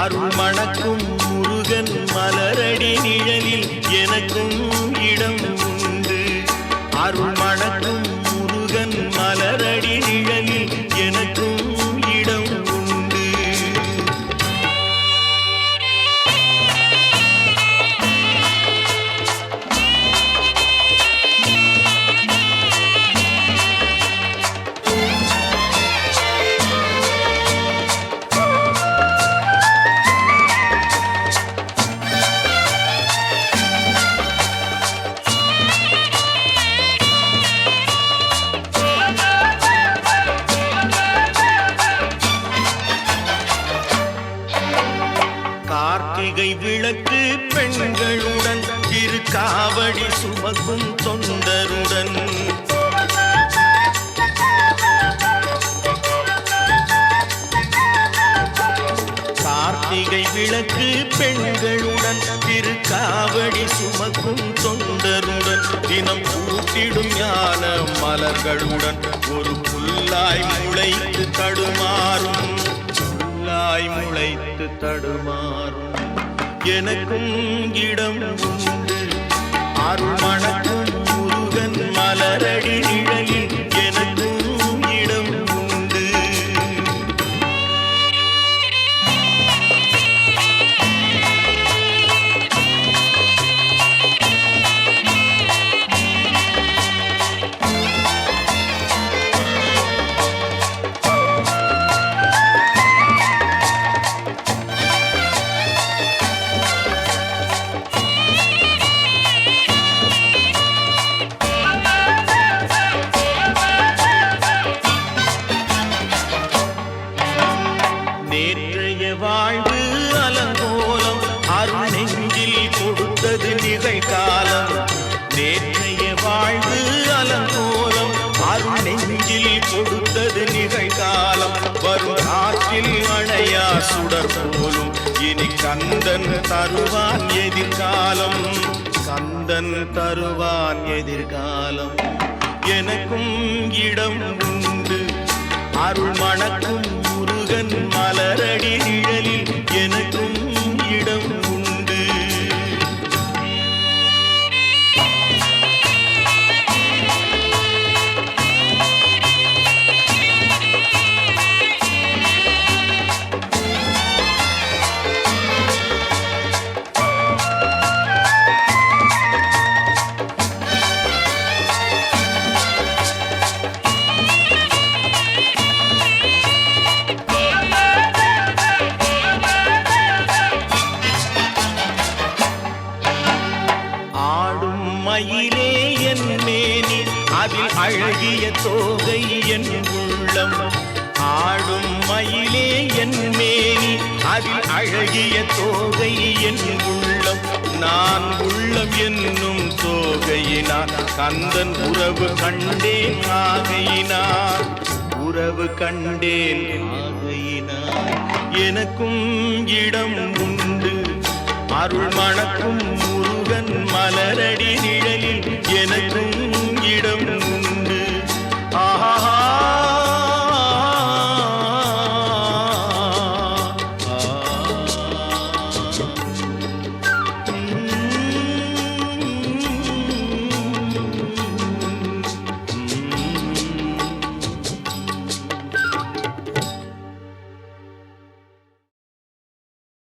அருள் மணக்கும் முருகன் மலரடி நிழலில் எனக்கும் இடம் உண்டு. அருள் மணக்கும் முருகன் மலரடி நிழலில் எனக்கும் இடம் உண்டு. கார்த்திகை விளக்கு பெண்களுடன் திருக்காவடி சுமக்கும் தொண்டருடன் கார்த்திகை விளக்கு பெண்களுடன் திருக்காவடி சுமக்கும் தொண்டருடன் தினம் கூட்டிடும் ஞான மலர்களுடன் ஒரு புல்லாய் முளைத்து தடுமாறும் முளைத்து தடுமாறும் எனக்கும் இடம் உண்டு. அருள் மணக்கும் முருகன் மலரடி நிழலில் எனக்கும் இடம் உண்டு. நேற்றைய வாழ்வு அலங்கோலம் அருள் நெஞ்சில் கொடுத்தது நிகழ்காலம். நேற்றைய வாழ்வு அலங்கோலம் அருள் நெஞ்சில் கொடுத்தது நிகழ்காலம். வரும் காற்றில் அணையா சுடர் போலும் இனி கந்தன் தருவான் எதிர்காலம். கந்தன் தருவான் எதிர்காலம் எனக்கும் இடம் உண்டு. அருள் மணக்கும் முருகன் மலரடி நிழலில் எனக்கும் இடம் உண்டு. மயிலே என் மேனி அதில் அழகிய தோகை என் உள்ளம். ஆடும் மயிலே என் மேனி அதில் அழகிய தோகை என் உள்ளம். நான் உள்ளம் என்னும் தோகையினார் கந்தன் உறவு கண்டேன் ஆகையினார். உறவு கண்டேன் ஆகையினார் எனக்கும் இடம் உண்டு. அருள் மணக்கும் முருகன் மலரடி நிழலில்